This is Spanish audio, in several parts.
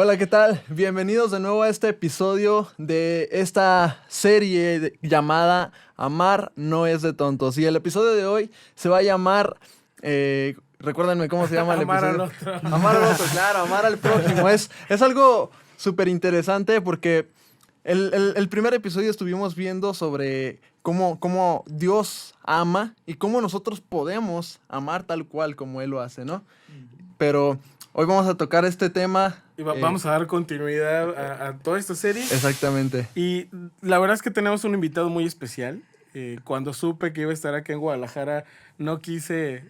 Hola, ¿qué tal? Bienvenidos de nuevo a este episodio de esta serie llamada Amar no es de tontos. Y el episodio de hoy se va a llamar, recuérdenme cómo se llama el Amar al episodio. otro. Amar al otro, claro, amar al prójimo. Es algo súper interesante porque el primer episodio estuvimos viendo sobre cómo Dios ama y cómo nosotros podemos amar tal cual como Él lo hace, ¿no? Pero hoy vamos a tocar este tema. Y vamos a dar continuidad a toda esta serie. Exactamente. Y la verdad es que tenemos un invitado muy especial. Cuando supe que iba a estar aquí en Guadalajara, no quise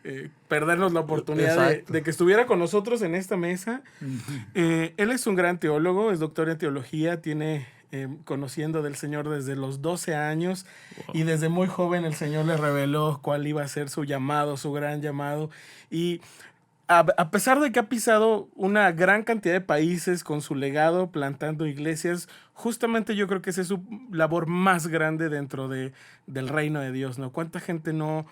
perdernos la oportunidad de que estuviera con nosotros en esta mesa. Él es un gran teólogo, es doctor en teología, tiene conociendo del Señor desde los 12 años. Wow. Y desde muy joven el Señor le reveló cuál iba a ser su llamado, su gran llamado. Y a pesar de que ha pisado una gran cantidad de países con su legado, plantando iglesias, justamente yo creo que esa es su labor más grande dentro del reino de Dios, ¿no? ¿Cuánta gente no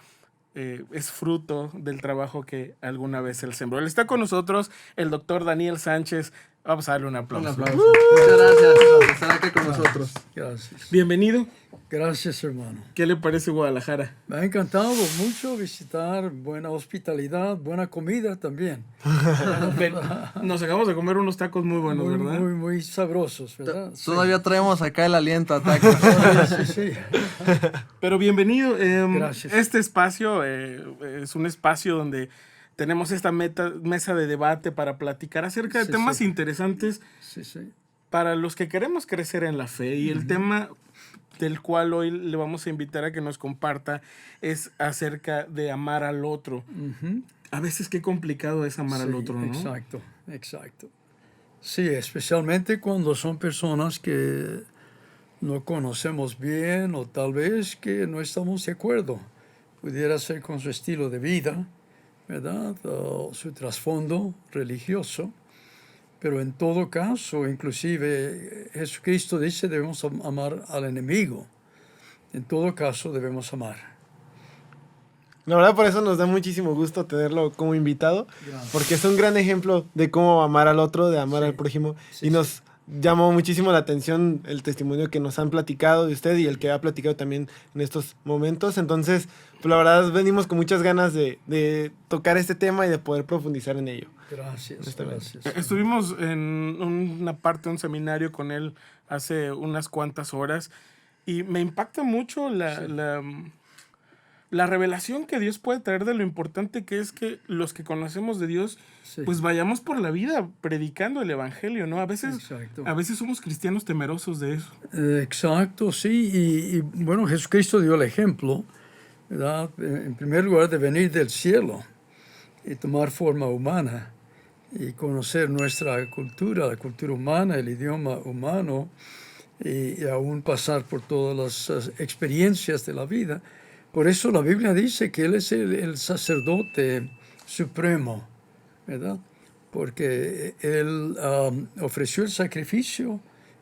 es fruto del trabajo que alguna vez él sembró? Él está con nosotros, el doctor Daniel Sánchez. Vamos a darle un aplauso. Un aplauso. Muchas gracias por estar aquí con nosotros. Gracias. Bienvenido. Gracias, hermano. ¿Qué le parece Guadalajara? Me ha encantado mucho visitar, buena hospitalidad, buena comida también. Nos acabamos de comer unos tacos muy buenos, muy, ¿verdad? Muy sabrosos, ¿verdad? Todavía traemos acá el aliento a tacos. Sí. Pero bienvenido. Gracias. Este espacio es un espacio donde tenemos esta mesa de debate para platicar acerca de temas interesantes para los que queremos crecer en la fe. Y el tema del cual hoy le vamos a invitar a que nos comparta es acerca de amar al otro. A veces qué complicado es amar al otro, ¿no? Exacto. Sí, especialmente cuando son personas que no conocemos bien o tal vez que no estamos de acuerdo. Pudiera ser con su estilo de vida, ¿verdad? O su trasfondo religioso. Pero en todo caso, inclusive Jesucristo dice debemos amar al enemigo. En todo caso debemos amar. La verdad, por eso nos da muchísimo gusto tenerlo como invitado. Gracias. Porque es un gran ejemplo de cómo amar al otro, de amar al prójimo. Y nos llamó muchísimo la atención el testimonio que nos han platicado de usted y el que ha platicado también en estos momentos. Entonces, pues la verdad venimos con muchas ganas de tocar este tema y de poder profundizar en ello. Gracias. Estuvimos en una parte de un seminario con él hace unas cuantas horas y me impacta mucho la revelación que Dios puede traer de lo importante que es que los que conocemos de Dios, pues vayamos por la vida predicando el evangelio, ¿no? A veces somos cristianos temerosos de eso. Exacto, sí. Y bueno, Jesucristo dio el ejemplo, ¿verdad? En primer lugar, de venir del cielo y tomar forma humana y conocer nuestra cultura, la cultura humana, el idioma humano, y aún pasar por todas las experiencias de la vida. Por eso la Biblia dice que Él es el sacerdote supremo, ¿verdad? Porque Él ofreció el sacrificio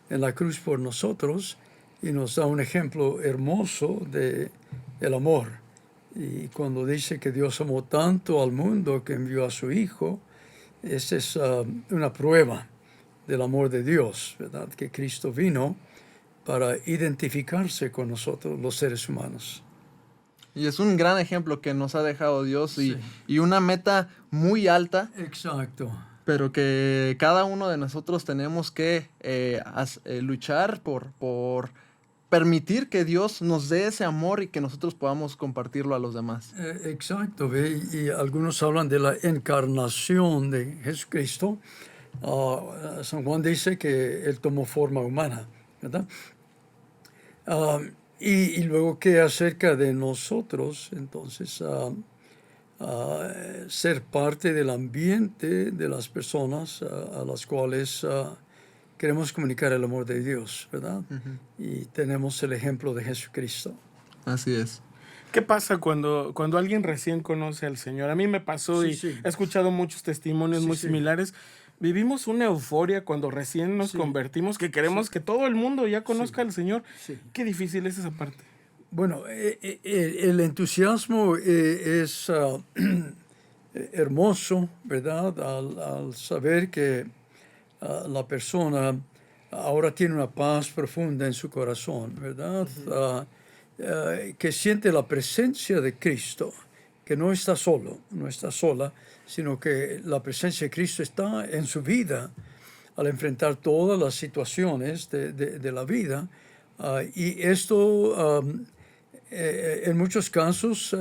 en la cruz por nosotros y nos da un ejemplo hermoso de el amor. Y cuando dice que Dios amó tanto al mundo que envió a su Hijo, esa es una prueba del amor de Dios, ¿verdad? Que Cristo vino para identificarse con nosotros, los seres humanos. Y es un gran ejemplo que nos ha dejado Dios y una meta muy alta. Exacto. Pero que cada uno de nosotros tenemos que luchar por permitir que Dios nos dé ese amor y que nosotros podamos compartirlo a los demás. Exacto. Y algunos hablan de la encarnación de Jesucristo. San Juan dice que Él tomó forma humana, ¿verdad? Y luego, ¿qué acerca de nosotros? Entonces, ser parte del ambiente de las personas a las cuales queremos comunicar el amor de Dios, ¿verdad? Y tenemos el ejemplo de Jesucristo. Así es. ¿Qué pasa cuando alguien recién conoce al Señor? A mí me pasó he escuchado muchos testimonios muy similares. Vivimos una euforia cuando recién nos convertimos, que queremos que todo el mundo ya conozca al Señor. Qué difícil es esa parte. Bueno, el entusiasmo es hermoso, ¿verdad? Al saber que la persona ahora tiene una paz profunda en su corazón, ¿verdad? Que siente la presencia de Cristo, que no está solo, no está sola, sino que la presencia de Cristo está en su vida al enfrentar todas las situaciones de la vida. Y esto en muchos casos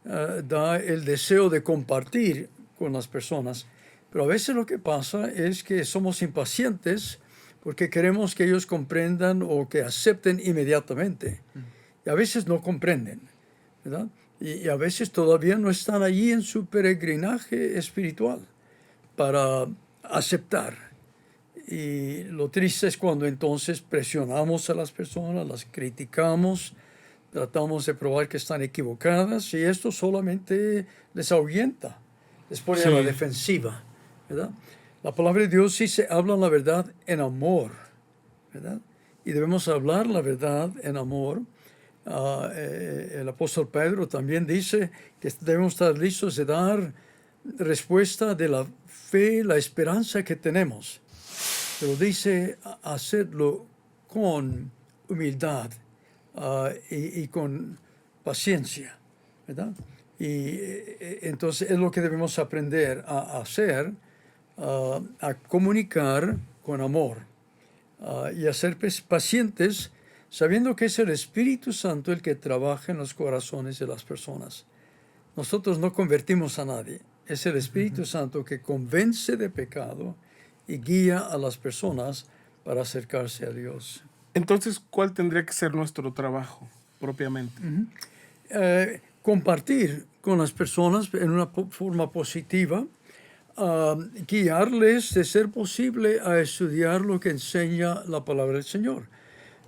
da el deseo de compartir con las personas, pero a veces lo que pasa es que somos impacientes porque queremos que ellos comprendan o que acepten inmediatamente. Y a veces no comprenden, ¿verdad? Y a veces todavía no están allí en su peregrinaje espiritual para aceptar. Y lo triste es cuando entonces presionamos a las personas, las criticamos, tratamos de probar que están equivocadas, y esto solamente les ahuyenta, les pone a la defensiva, ¿verdad? La palabra de Dios sí se habla la verdad en amor, ¿verdad? Y debemos hablar la verdad en amor. El apóstol Pedro también dice que debemos estar listos de dar respuesta de la fe, la esperanza que tenemos. Pero dice hacerlo con humildad y con paciencia, ¿verdad? Y entonces es lo que debemos aprender a hacer, a comunicar con amor y a ser pacientes, sabiendo que es el Espíritu Santo el que trabaja en los corazones de las personas. Nosotros no convertimos a nadie, es el Espíritu Santo que convence de pecado y guía a las personas para acercarse a Dios. Entonces, ¿cuál tendría que ser nuestro trabajo propiamente? Compartir con las personas en una forma positiva, guiarles, de ser posible, a estudiar lo que enseña la palabra del Señor.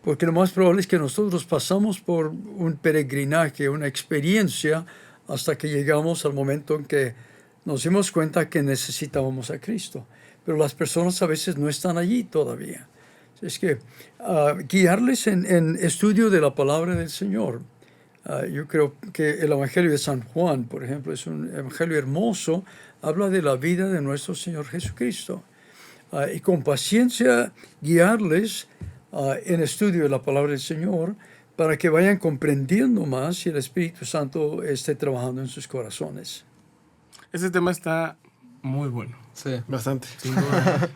Porque lo más probable es que nosotros pasamos por un peregrinaje, una experiencia, hasta que llegamos al momento en que nos dimos cuenta que necesitábamos a Cristo. Pero las personas a veces no están allí todavía. Es que guiarles en estudio de la palabra del Señor. Yo creo que el Evangelio de San Juan, por ejemplo, es un evangelio hermoso, habla de la vida de nuestro Señor Jesucristo. Y con paciencia guiarles en estudio de la palabra del Señor para que vayan comprendiendo más y el Espíritu Santo esté trabajando en sus corazones. Ese tema está muy bueno. Sí. Bastante. Sin duda.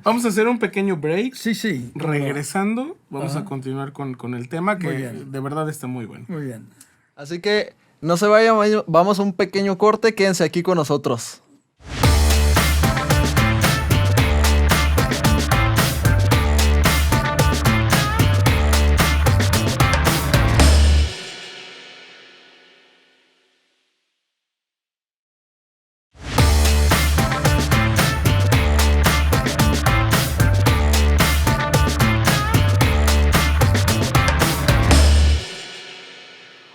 Vamos a hacer un pequeño break. Sí. Regresando, vamos a continuar con el tema que de verdad está muy bueno. Muy bien. Así que no se vayan, vamos a un pequeño corte, quédense aquí con nosotros.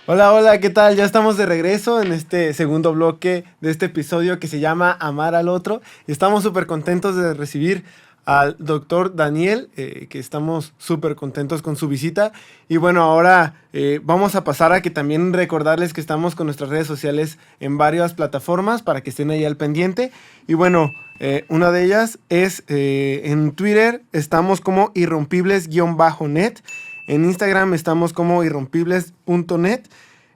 Hola, ¿qué tal? Ya estamos de regreso en este segundo bloque de este episodio que se llama Amar al Otro. Y estamos súper contentos de recibir al doctor Daniel, que estamos súper contentos con su visita. Y bueno, ahora vamos a pasar a que también recordarles que estamos con nuestras redes sociales en varias plataformas para que estén ahí al pendiente. Y bueno, una de ellas es en Twitter, estamos como irrompibles_net. En Instagram estamos como irrompibles.net.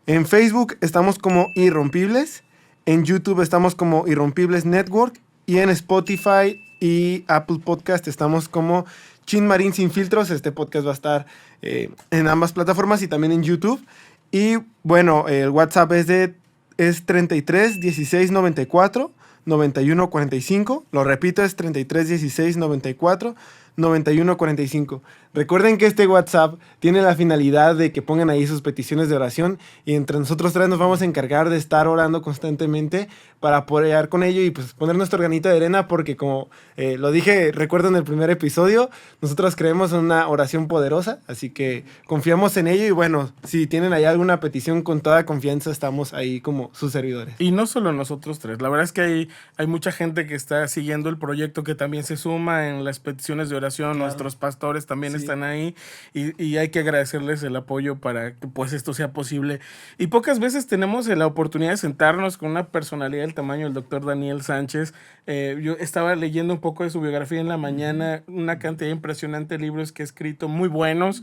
En Facebook estamos como Irrompibles. En YouTube estamos como Irrompibles Network. Y en Spotify y Apple Podcast estamos como Chin Marín Sin Filtros. Este podcast va a estar en ambas plataformas y también en YouTube. Y bueno, el WhatsApp es 33 16 94 91 45. Lo repito, es 33 16 94 91 45. Recuerden que este WhatsApp tiene la finalidad de que pongan ahí sus peticiones de oración y entre nosotros tres nos vamos a encargar de estar orando constantemente para apoyar con ello y pues poner nuestro granito de arena porque como lo dije, recuerdo en el primer episodio, nosotros creemos en una oración poderosa, así que confiamos en ello y bueno, si tienen ahí alguna petición con toda confianza estamos ahí como sus servidores. Y no solo nosotros tres, la verdad es que hay mucha gente que está siguiendo el proyecto que también se suma en las peticiones de oración, nuestros pastores también están ahí y hay que agradecerles el apoyo para que pues esto sea posible. Y pocas veces tenemos la oportunidad de sentarnos con una personalidad del tamaño del doctor Daniel Sánchez. Yo estaba leyendo un poco de su biografía en la mañana, una cantidad impresionante de libros que ha escrito, muy buenos.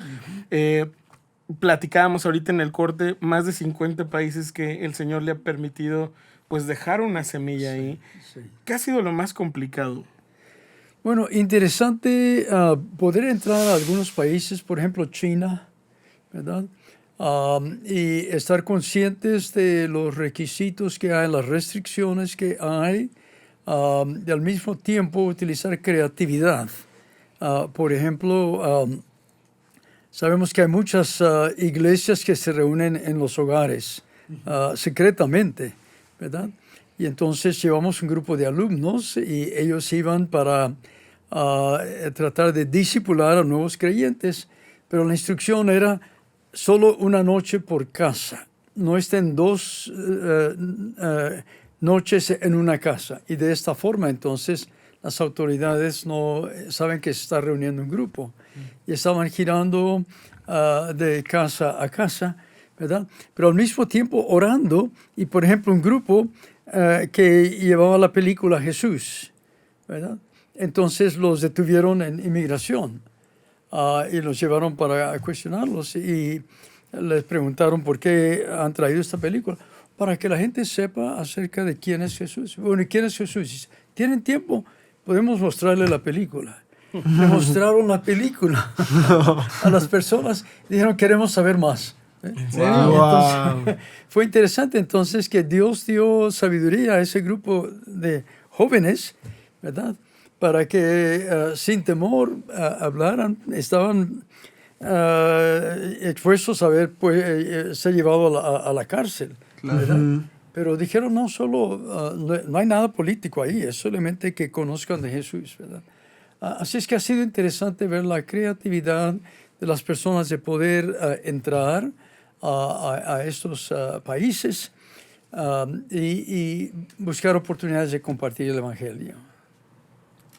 Platicábamos ahorita en el corte, más de 50 países que el Señor le ha permitido pues dejar una semilla ahí. Sí. ¿Qué ha sido lo más complicado? Bueno, interesante poder entrar a algunos países, por ejemplo China, ¿verdad? Y estar conscientes de los requisitos que hay, las restricciones que hay, y al mismo tiempo utilizar creatividad. Por ejemplo, sabemos que hay muchas iglesias que se reúnen en los hogares secretamente, ¿verdad? Y entonces llevamos un grupo de alumnos y ellos iban para tratar de discipular a nuevos creyentes, pero la instrucción era solo una noche por casa. No estén 2 noches en una casa. Y de esta forma, entonces, las autoridades no saben que se está reuniendo un grupo. Y estaban girando de casa a casa, ¿verdad? Pero al mismo tiempo orando. Y, por ejemplo, un grupo que llevaba la película Jesús, ¿verdad? Entonces los detuvieron en inmigración y los llevaron para cuestionarlos y les preguntaron por qué han traído esta película. Para que la gente sepa acerca de quién es Jesús. Bueno, ¿y quién es Jesús? ¿Tienen tiempo? Podemos mostrarle la película. Le mostraron la película a las personas y dijeron, queremos saber más. Entonces, fue interesante entonces que Dios dio sabiduría a ese grupo de jóvenes, ¿verdad? Para que sin temor hablaran, estaban expuestos a ver pues, ser llevados a la cárcel. Claro. Pero dijeron, no, solo, no hay nada político ahí, es solamente que conozcan de Jesús, ¿verdad? Así es que ha sido interesante ver la creatividad de las personas de poder entrar a estos países y buscar oportunidades de compartir el Evangelio.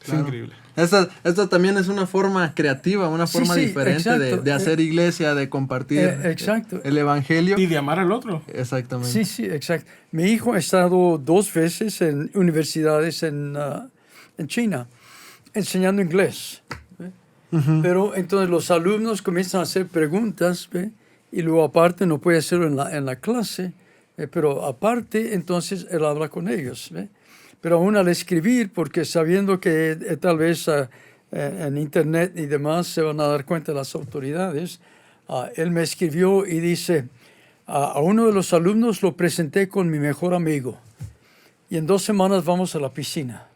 Claro. Es increíble. Esta también es una forma creativa, una forma diferente de hacer iglesia, de compartir el Evangelio. Y de amar al otro. Exactamente. Sí, exacto. Mi hijo ha estado 2 veces en universidades en China, enseñando inglés. Pero entonces los alumnos comienzan a hacer preguntas, ¿ve? Y luego aparte no puede hacerlo en la clase, pero aparte entonces él habla con ellos, ¿ve? Pero aún al escribir, porque sabiendo que tal vez en internet y demás se van a dar cuenta las autoridades, él me escribió y dice, a uno de los alumnos lo presenté con mi mejor amigo y en 2 semanas vamos a la piscina.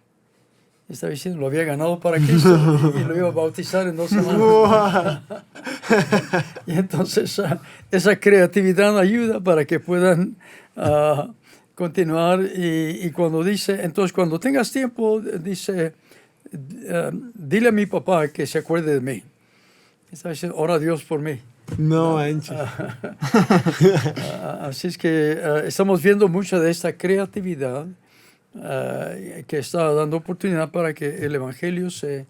Estaba diciendo, lo había ganado para Cristo y lo iba a bautizar en 2 semanas. Y entonces esa creatividad ayuda para que puedan continuar y cuando dice, entonces cuando tengas tiempo, dice, dile a mi papá que se acuerde de mí. Está diciendo, ora a Dios por mí. No manches. Así es que estamos viendo mucha de esta creatividad que está dando oportunidad para que el Evangelio se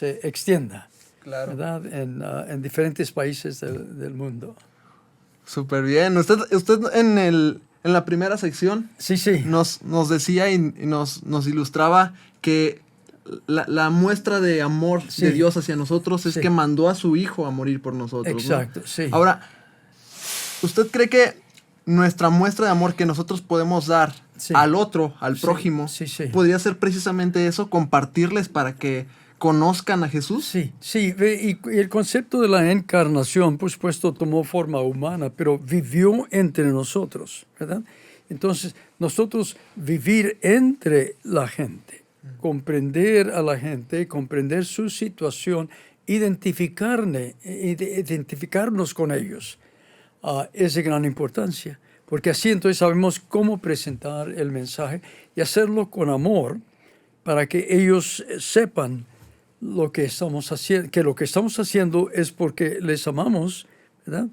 extienda, claro, ¿verdad? En diferentes países del mundo. Súper bien. Usted en la primera sección sí. nos decía y nos ilustraba que la muestra de amor de Dios hacia nosotros es que mandó a su Hijo a morir por nosotros. Exacto, ¿no? sí. Ahora, ¿usted cree que nuestra muestra de amor que nosotros podemos dar al otro, al prójimo, podría ser precisamente eso, compartirles para que conozcan a Jesús? Sí. Y el concepto de la encarnación, por supuesto, tomó forma humana, pero vivió entre nosotros, ¿verdad? Entonces, nosotros vivir entre la gente, comprender a la gente, comprender su situación, identificarnos con ellos, es de gran importancia, porque así entonces sabemos cómo presentar el mensaje y hacerlo con amor para que ellos sepan lo que estamos haciendo, que lo que estamos haciendo es porque les amamos, ¿verdad?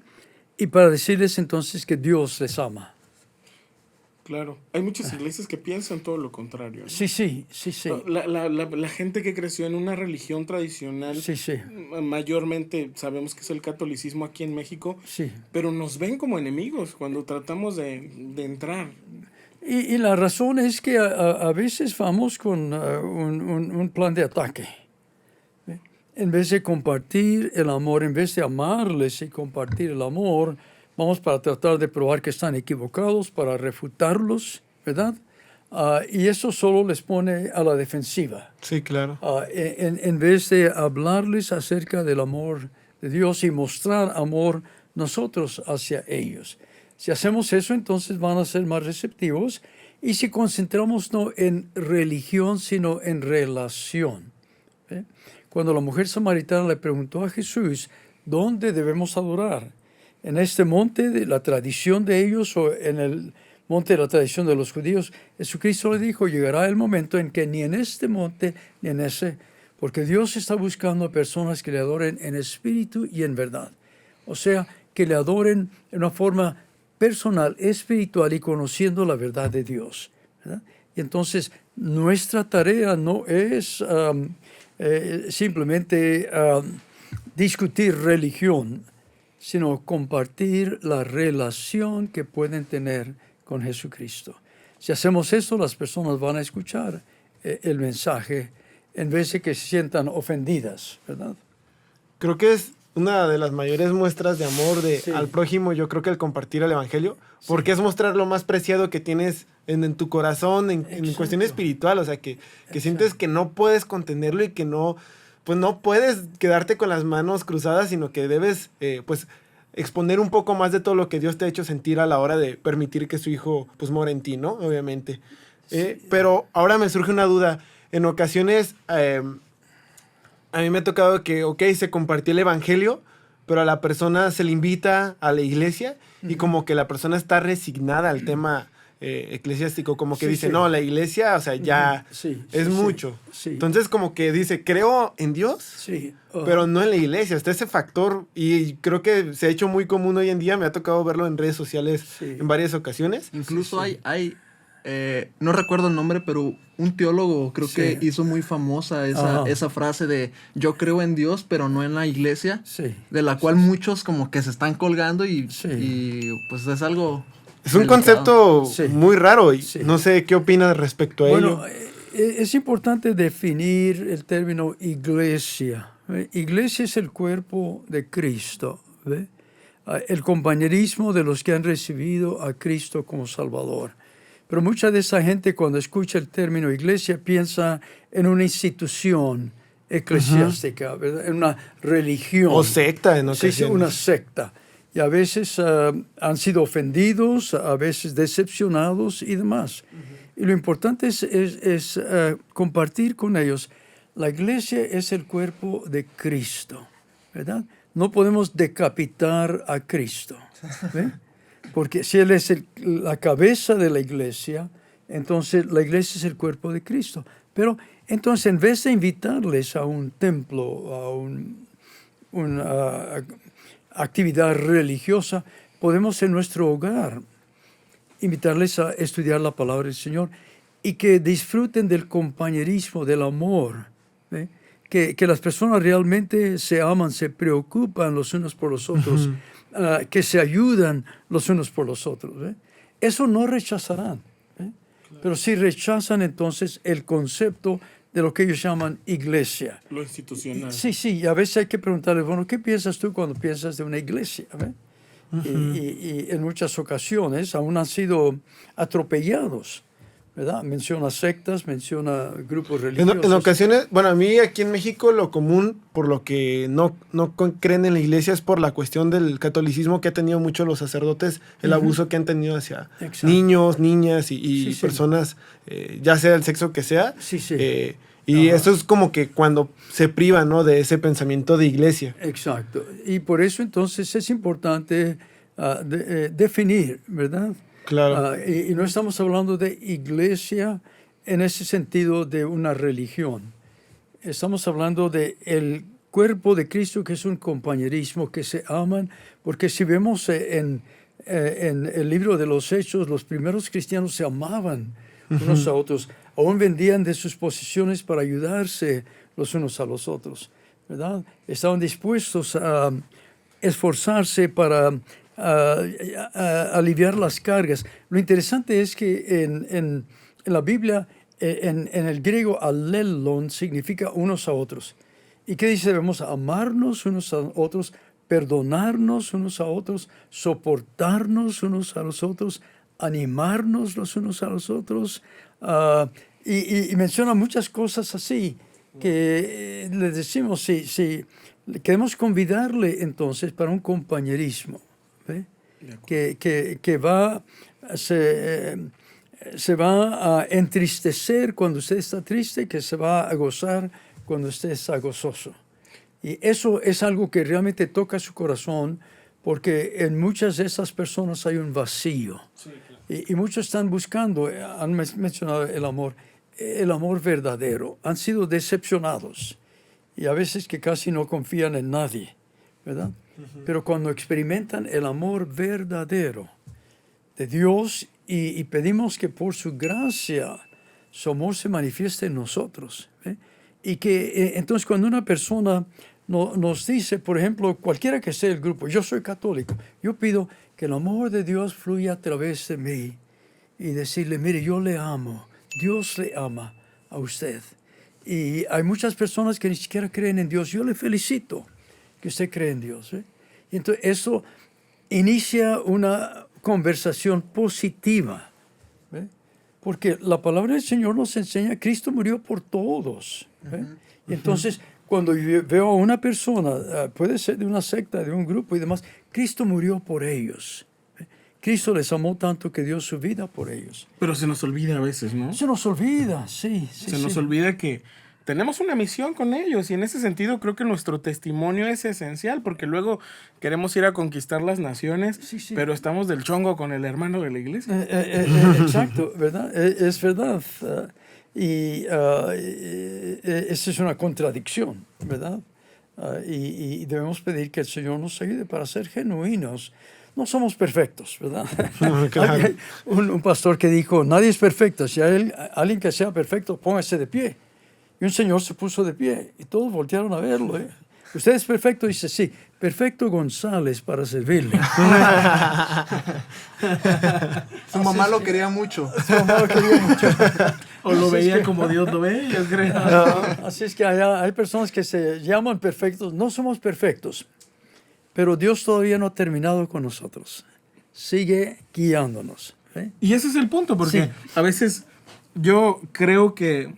Y para decirles entonces que Dios les ama. Claro. Hay muchas iglesias que piensan todo lo contrario, ¿no? Sí. La gente que creció en una religión tradicional, Sí. mayormente sabemos que es el catolicismo aquí en México, Sí. pero nos ven como enemigos cuando tratamos de entrar. Y la razón es que a veces vamos con un plan de ataque. En vez de compartir el amor, en vez de amarles y compartir el amor, vamos para tratar de probar que están equivocados, para refutarlos, ¿verdad? Y eso solo les pone a la defensiva. Sí, claro. En vez de hablarles acerca del amor de Dios y mostrar amor nosotros hacia ellos. Si hacemos eso, entonces van a ser más receptivos. Y si concentramos no en religión, sino en relación. Cuando la mujer samaritana le preguntó a Jesús, ¿dónde debemos adorar? ¿En este monte de la tradición de ellos o en el monte de la tradición de los judíos? Jesucristo le dijo, llegará el momento en que ni en este monte ni en ese, porque Dios está buscando a personas que le adoren en espíritu y en verdad. O sea, que le adoren en una forma personal, espiritual y conociendo la verdad de Dios, ¿verdad? Y entonces nuestra tarea no es simplemente discutir religión, sino compartir la relación que pueden tener con Jesucristo. Si hacemos eso, las personas van a escuchar el mensaje en vez de que se sientan ofendidas, ¿verdad? Creo que es una de las mayores muestras de amor Sí. al prójimo, yo creo que el compartir el evangelio, porque es mostrar lo más preciado que tienes en tu corazón, en cuestión espiritual, o sea, que sientes que no puedes contenerlo y que no, pues no puedes quedarte con las manos cruzadas, sino que debes, pues, exponer un poco más de todo lo que Dios te ha hecho sentir a la hora de permitir que su hijo, pues, muera en ti, ¿no? Obviamente. Pero ahora me surge una duda. En ocasiones, a mí me ha tocado que, se compartió el evangelio, pero a la persona se le invita a la iglesia y como que la persona está resignada al tema eclesiástico, como que dice, no, la iglesia, o sea, ya es mucho. Sí. Entonces como que dice, creo en Dios, Sí. pero no en la iglesia. Está ese factor y creo que se ha hecho muy común hoy en día, me ha tocado verlo en redes sociales en varias ocasiones. Incluso hay no recuerdo el nombre, pero un teólogo creo que hizo muy famosa esa frase de yo creo en Dios, pero no en la iglesia, de la cual muchos como que se están colgando y pues es algo... Es un concepto muy raro y no sé qué opinas respecto a ello. Bueno, es importante definir el término iglesia. Iglesia es el cuerpo de Cristo, ¿ve? El compañerismo de los que han recibido a Cristo como Salvador. Pero mucha de esa gente cuando escucha el término iglesia piensa en una institución eclesiástica, ¿verdad? En una religión. O secta en ocasiones. Sí, una secta. Y a veces han sido ofendidos, a veces decepcionados y demás. Y lo importante es compartir con ellos. La iglesia es el cuerpo de Cristo, ¿verdad? No podemos decapitar a Cristo, ¿ve? Porque si Él es la cabeza de la iglesia, entonces la iglesia es el cuerpo de Cristo. Pero entonces en vez de invitarles a un templo, a una actividad religiosa, podemos en nuestro hogar invitarles a estudiar la palabra del Señor y que disfruten del compañerismo, del amor, ¿eh? Que las personas realmente se aman, se preocupan los unos por los otros, que se ayudan los unos por los otros. Eso no rechazarán, pero sí rechazan entonces el concepto de lo que ellos llaman iglesia. Lo institucional. Sí, y a veces hay que preguntarles, bueno, ¿qué piensas tú cuando piensas de una iglesia? Y en muchas ocasiones aún han sido atropellados, ¿verdad? Menciona sectas, menciona grupos religiosos. En ocasiones, bueno, a mí aquí en México lo común, por lo que no creen en la iglesia, es por la cuestión del catolicismo que han tenido muchos los sacerdotes, el abuso que han tenido hacia niños, niñas y personas, ya sea el sexo que sea. Y eso es como que cuando se priva, ¿no?, de ese pensamiento de iglesia. Exacto. Y por eso entonces es importante definir, ¿verdad? Claro. Y no estamos hablando de iglesia en ese sentido de una religión. Estamos hablando de el cuerpo de Cristo, que es un compañerismo, que se aman, porque si vemos en En el libro de los Hechos, los primeros cristianos se amaban unos a otros, aún vendían de sus posesiones para ayudarse los unos a los otros, ¿verdad? Estaban dispuestos a esforzarse para aliviar las cargas. Lo interesante es que en la Biblia, en el griego, alelon significa unos a otros. ¿Y qué dice? Debemos amarnos unos a otros, perdonarnos unos a otros, soportarnos unos a los otros, animarnos los unos a los otros. Y menciona muchas cosas así que les decimos, si queremos convidarle entonces para un compañerismo, ¿ve? Que se va a entristecer cuando usted está triste, que se va a gozar cuando usted está gozoso. Y eso es algo que realmente toca su corazón, porque en muchas de esas personas hay un vacío. Sí, claro. Y muchos están buscando, han mencionado el amor verdadero. Han sido decepcionados y a veces que casi no confían en nadie, ¿verdad? Uh-huh. Pero cuando experimentan el amor verdadero de Dios y pedimos que por su gracia su amor se manifieste en nosotros, ¿eh? Y que entonces cuando una persona nos dice, por ejemplo, cualquiera que sea el grupo, yo soy católico, yo pido que el amor de Dios fluya a través de mí y decirle, mire, yo le amo, Dios le ama a usted. Y hay muchas personas que ni siquiera creen en Dios. Yo le felicito que usted cree en Dios, ¿eh? Y entonces eso inicia una conversación positiva, ¿eh? Porque la palabra del Señor nos enseña, Cristo murió por todos, ¿eh? Uh-huh. Y entonces, cuando yo veo a una persona, puede ser de una secta, de un grupo y demás, Cristo murió por ellos. Cristo les amó tanto que dio su vida por ellos. Pero se nos olvida a veces, ¿no? Se nos olvida, sí. Se nos olvida que tenemos una misión con ellos, y en ese sentido creo que nuestro testimonio es esencial, porque luego queremos ir a conquistar las naciones, pero estamos del chongo con el hermano de la iglesia. Exacto, ¿verdad? Es verdad. Esa es una contradicción, ¿verdad? Y debemos pedir que el Señor nos ayude para ser genuinos. No somos perfectos, ¿verdad? Claro. Hay un pastor que dijo, nadie es perfecto. Si hay alguien que sea perfecto, póngase de pie. Y un señor se puso de pie y todos voltearon a verlo, ¿eh? ¿Usted es perfecto? Dice, sí, perfecto González para servirle. Su mamá lo quería mucho. O lo veía como Dios lo ve, yo creo. No. Así es que hay personas que se llaman perfectos. No somos perfectos, pero Dios todavía no ha terminado con nosotros. Sigue guiándonos, ¿eh? Y ese es el punto, porque a veces yo creo que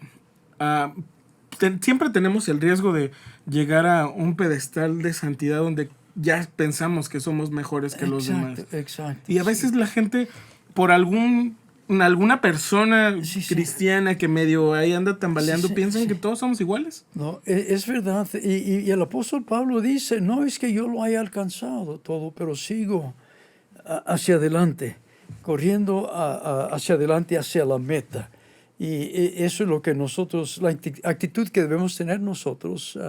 siempre tenemos el riesgo de llegar a un pedestal de santidad donde ya pensamos que somos mejores que los demás. Exacto. Y a veces la gente, por alguna persona cristiana que medio ahí anda tambaleando, piensan que todos somos iguales. No, es verdad. Y el apóstol Pablo dice, no es que yo lo haya alcanzado todo, pero sigo hacia adelante, corriendo hacia adelante, hacia la meta. Y eso es lo que nosotros, la actitud que debemos tener nosotros.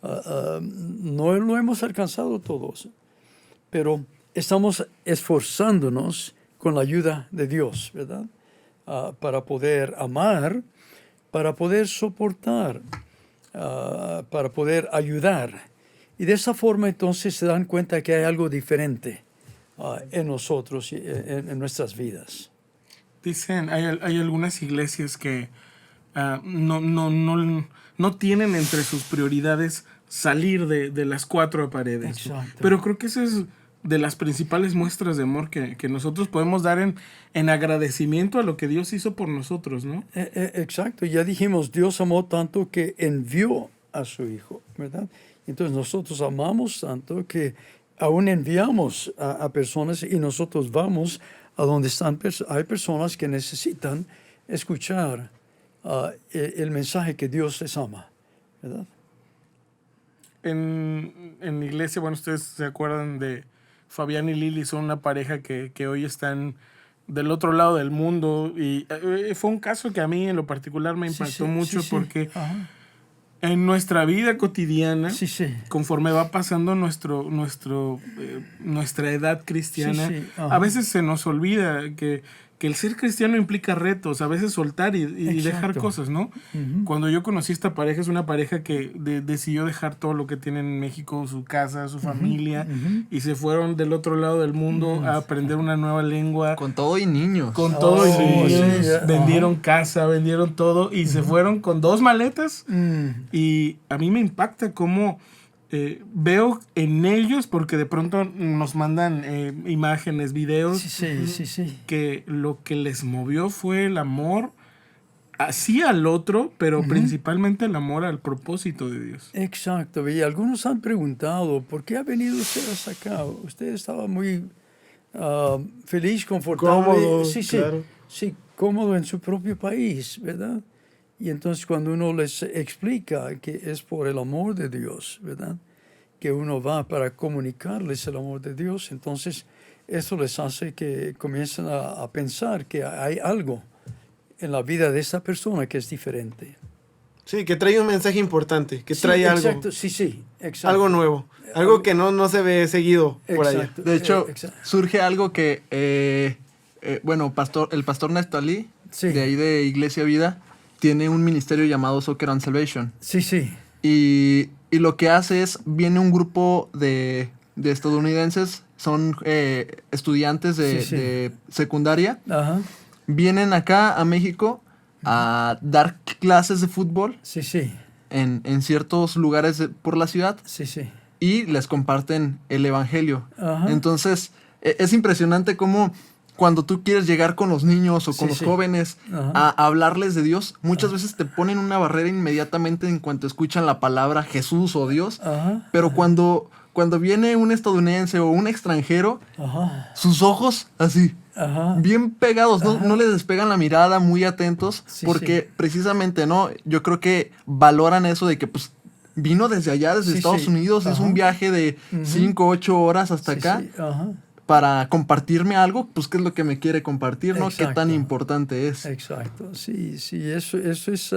No lo hemos alcanzado todos, pero estamos esforzándonos con la ayuda de Dios, ¿verdad? Para poder amar, para poder soportar, para poder ayudar. Y de esa forma entonces se dan cuenta que hay algo diferente en nosotros y en nuestras vidas. Dicen, hay algunas iglesias que no tienen entre sus prioridades salir de las cuatro paredes. Exacto. Pero creo que esa es de las principales muestras de amor que nosotros podemos dar en agradecimiento a lo que Dios hizo por nosotros, ¿no? Exacto. Ya dijimos, Dios amó tanto que envió a su Hijo, ¿verdad? Entonces nosotros amamos tanto que aún enviamos a personas y nosotros vamos a donde hay personas que necesitan escuchar el mensaje que Dios les ama, ¿verdad? En la iglesia, bueno, ustedes se acuerdan de Fabián y Lili, son una pareja que hoy están del otro lado del mundo, y fue un caso que a mí en lo particular me impactó mucho porque En nuestra vida cotidiana, Sí, sí. conforme va pasando nuestra edad cristiana, Sí, sí, ajá. a veces se nos olvida que el ser cristiano implica retos, a veces soltar y dejar Exacto. cosas, ¿no? Ujú. Cuando yo conocí esta pareja, es una pareja que decidió dejar todo lo que tienen en México, su casa, su familia, y se fueron del otro lado del mundo a aprender una nueva lengua. Con todo y niños. Con todo y sí, niños, ya, vendieron casa, vendieron todo y se fueron con 2 maletas. Y a mí me impacta cómo veo en ellos, porque de pronto nos mandan imágenes, videos, Sí. que lo que les movió fue el amor, así al otro, pero principalmente el amor al propósito de Dios. Exacto. Y algunos han preguntado, ¿por qué ha venido usted hasta acá? Usted estaba muy feliz, confortable. Cómodo, Sí, claro. sí, cómodo en su propio país, ¿verdad? Y entonces cuando uno les explica que es por el amor de Dios, ¿verdad? Que uno va para comunicarles el amor de Dios, entonces eso les hace que comiencen a pensar que hay algo en la vida de esa persona que es diferente. Sí, que trae un mensaje importante, que Sí, trae algo, exacto, sí, exacto. algo nuevo, algo que no se ve seguido por allá. Exacto. De hecho, Exacto. surge algo que, el pastor Neftalí, Sí. de ahí de Iglesia Vida, tiene un ministerio llamado Soccer and Salvation. Sí. Y lo que hace es, viene un grupo de estadounidenses, son estudiantes Sí. de secundaria, Ajá. vienen acá a México a dar clases de fútbol Sí. en ciertos lugares por la ciudad Sí. y les comparten el evangelio. Ajá. Entonces, es impresionante cómo cuando tú quieres llegar con los niños o con los Sí. jóvenes Ajá. a hablarles de Dios, muchas veces te ponen una barrera inmediatamente en cuanto escuchan la palabra Jesús o Dios. Ajá. Pero cuando viene un estadounidense o un extranjero, Ajá. sus ojos así, Ajá. bien pegados, no les despegan la mirada, muy atentos, Sí, porque precisamente, ¿no? Yo creo que valoran eso de que, pues, vino desde allá, desde Sí, Estados sí. Unidos, es Ajá. un viaje de 5 o 8 horas hasta acá, Sí. Ajá. para compartirme algo, pues, ¿qué es lo que me quiere compartir, no? ¿Qué tan Exacto. importante es? Exacto. Sí, eso es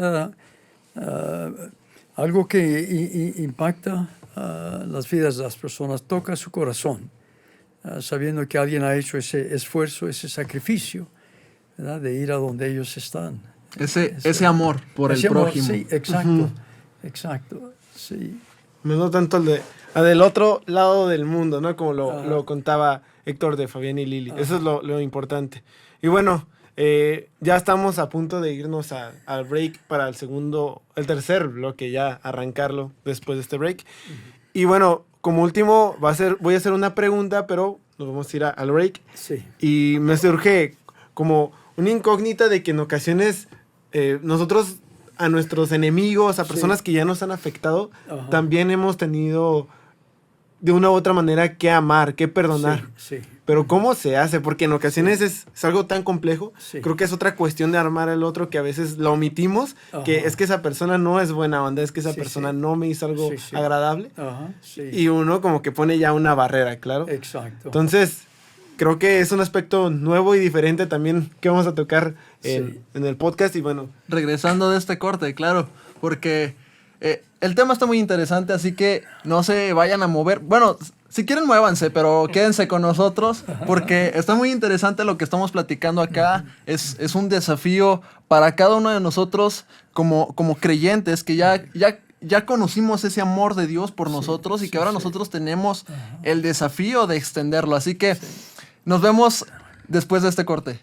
algo que impacta las vidas de las personas, toca su corazón, sabiendo que alguien ha hecho ese esfuerzo, ese sacrificio, ¿verdad? De ir a donde ellos están. Ese amor por el Ese amor, prójimo. Sí, exacto. Exacto. Sí. Me no tanto del otro lado del mundo, ¿no? Como Ajá. lo contaba Héctor de Fabián y Lili. Ajá. Eso es lo importante. Y bueno, ya estamos a punto de irnos al break para el tercer bloque, ya arrancarlo después de este break. Y bueno, como último voy a hacer una pregunta, pero nos vamos a ir al break. Sí. Y me surge como una incógnita de que en ocasiones nosotros a nuestros enemigos, a personas que ya nos han afectado, Ajá. también hemos tenido de una u otra manera que amar, que perdonar. Sí. Pero ¿cómo se hace? Porque en ocasiones es algo tan complejo. Sí. Creo que es otra cuestión de armar al otro que a veces lo omitimos, que Ajá. es que esa persona no es buena onda, es que esa Sí, persona sí. no me hizo algo Sí. agradable. Ajá. Sí. Y uno como que pone ya una barrera, claro. Exacto. Entonces, creo que es un aspecto nuevo y diferente también que vamos a tocar en el podcast. Y bueno, Regresando de este corte, claro, porque el tema está muy interesante, así que no se vayan a mover. Bueno, si quieren muévanse, pero quédense con nosotros, porque está muy interesante lo que estamos platicando acá. Es un desafío para cada uno de nosotros como creyentes, que ya conocimos ese amor de Dios por nosotros y que ahora nosotros tenemos el desafío de extenderlo. Así que nos vemos después de este corte.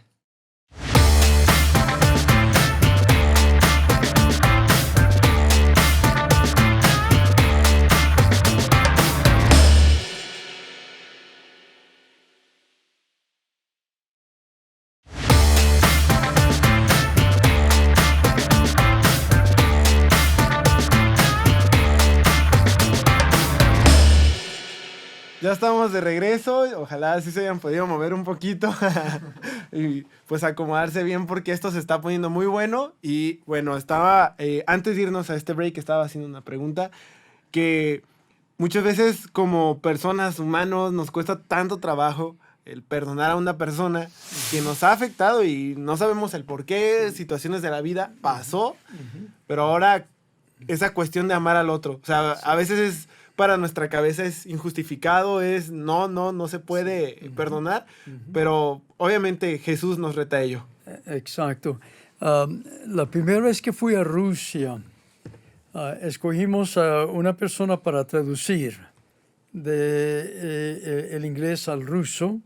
ya estamos de regreso. Ojalá sí se hayan podido mover un poquito y pues acomodarse bien porque esto se está poniendo muy bueno. Y bueno, antes de irnos a este break, estaba haciendo una pregunta que muchas veces como personas humanos nos cuesta tanto trabajo el perdonar a una persona que nos ha afectado y no sabemos el por qué, situaciones de la vida pasó, pero ahora esa cuestión de amar al otro. O sea, a veces es, para nuestra cabeza es injustificado, es no se puede perdonar, pero obviamente Jesús nos reta a ello. Exacto. La primera vez que fui a Rusia, escogimos a una persona para traducir el inglés al ruso,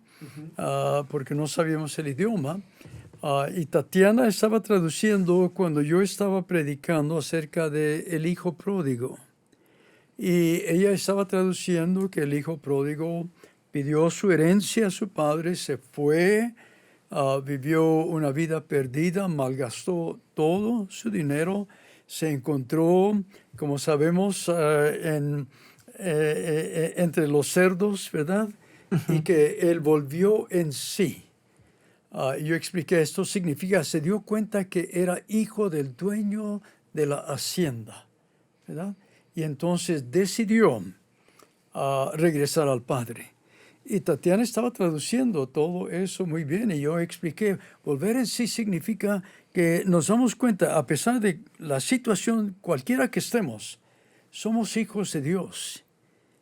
porque no sabíamos el idioma. Y Tatiana estaba traduciendo cuando yo estaba predicando acerca del hijo pródigo. Y ella estaba traduciendo que el hijo pródigo pidió su herencia a su padre, se fue, vivió una vida perdida, malgastó todo su dinero, se encontró, como sabemos, entre los cerdos, ¿verdad? Y que él volvió en sí. Yo expliqué, esto significa, se dio cuenta que era hijo del dueño de la hacienda, ¿verdad? Y entonces decidió regresar al Padre. Y Tatiana estaba traduciendo todo eso muy bien, y yo expliqué, volver en sí significa que nos damos cuenta, a pesar de la situación cualquiera que estemos, somos hijos de Dios,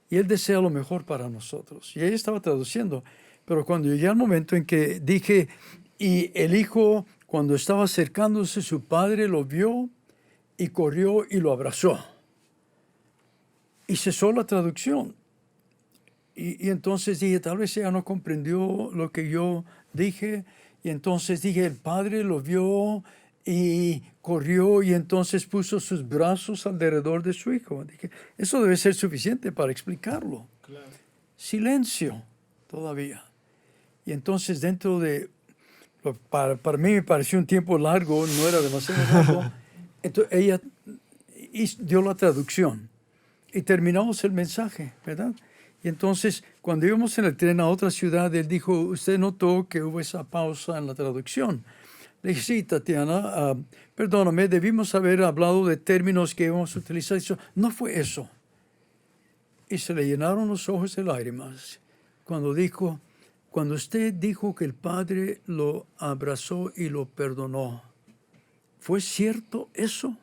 y Él desea lo mejor para nosotros. Y ella estaba traduciendo, pero cuando llegué al momento en que dije, y el hijo, cuando estaba acercándose, su padre lo vio y corrió y lo abrazó. Y cesó la traducción. Y entonces dije, tal vez ella no comprendió lo que yo dije. Y entonces dije, el padre lo vio y corrió y entonces puso sus brazos alrededor de su hijo. Dije, eso debe ser suficiente para explicarlo. Claro. Silencio todavía. Y entonces dentro de, para mí me pareció un tiempo largo, no era demasiado largo. Entonces ella dio la traducción y terminamos el mensaje, ¿verdad? Y entonces, cuando íbamos en el tren a otra ciudad, él dijo, ¿usted notó que hubo esa pausa en la traducción? Le dije, sí, Tatiana, perdóname, debimos haber hablado de términos que íbamos a utilizar. Eso, no fue eso. Y se le llenaron los ojos de lágrimas cuando dijo, cuando usted dijo que el Padre lo abrazó y lo perdonó, ¿fue cierto eso?